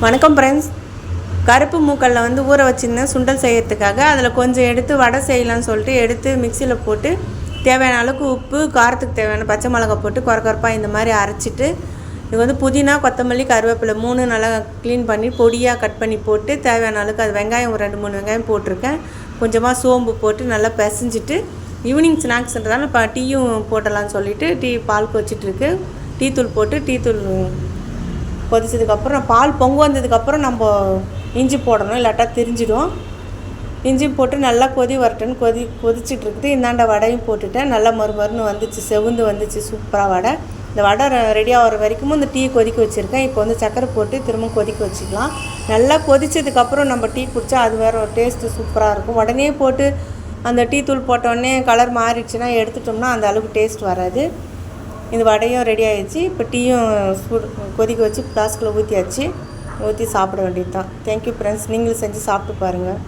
வணக்கம் ஃப்ரெண்ட்ஸ். கருப்பு மூக்கல்ல வந்து ஊற வச்சுருந்தேன் சுண்டல் செய்யறதுக்காக. அதில் கொஞ்சம் எடுத்து வடை செய்யலாம்னு சொல்லிட்டு எடுத்து மிக்சியில் போட்டு தேவையான அளவுக்கு உப்பு, காரத்துக்கு தேவையான பச்சை மிளகா போட்டு கொரப்பாக இந்த மாதிரி அரைச்சிட்டு, இது வந்து புதினா, கொத்தமல்லி, கருவேப்பிலை 3 நல்லா க்ளீன் பண்ணி பொடியாக கட் பண்ணி போட்டு தேவையான அளவுக்கு அது வெங்காயம் ஒரு 2-3 வெங்காயம் போட்டிருக்கேன். கொஞ்சமாக சோம்பு போட்டு நல்லா பிசைஞ்சிட்டு ஈவினிங் ஸ்நாக்ஸ்ன்றதால இப்போ டீயும் போட்டலான்னு சொல்லிவிட்டு டீ பால் கொதிச்சிட்ருக்கு. டீ தூள் போட்டு டீ தூள் கொதிச்சதுக்கப்புறம் பால் பொங்கு வந்ததுக்கப்புறம் நம்ம இஞ்சி போடணும், இல்லாட்டா திரிஞ்சிடும். இஞ்சி போட்டு நல்லா வரட்டுன்னு கொதிச்சிட்ருக்குது. இந்தாண்ட வடையும் போட்டுட்டேன். நல்லா மறுமருன்னு வந்துச்சு, செவுந்து வந்துச்சு சூப்பராக வடை. இந்த வடை ரெடி ஆகிற வரைக்கும் இந்த டீ கொதிக்க வச்சுருக்கேன். இப்போ வந்து சக்கரை போட்டு திரும்ப கொதிக்க வச்சுக்கலாம். நல்லா கொதிச்சதுக்கப்புறம் நம்ம டீ குடித்தா அது வேறு ஒரு டேஸ்ட்டு சூப்பராக இருக்கும். உடனே போட்டு அந்த டீ தூள் போட்டோடனே கலர் மாறிடுச்சுன்னா எடுத்துட்டோம்னா அந்த அளவுக்கு டேஸ்ட் வராது. இந்த வடையும் ரெடி ஆகிடுச்சு. இப்போ டீயும் கொதிக்க வச்சு ஃப்ளாஸ்கில் ஊற்றியாச்சு. ஊற்றி சாப்பிட வேண்டியது தான். Thank you friends. நீங்களும் செஞ்சு சாப்பிட்டு பாருங்கள்.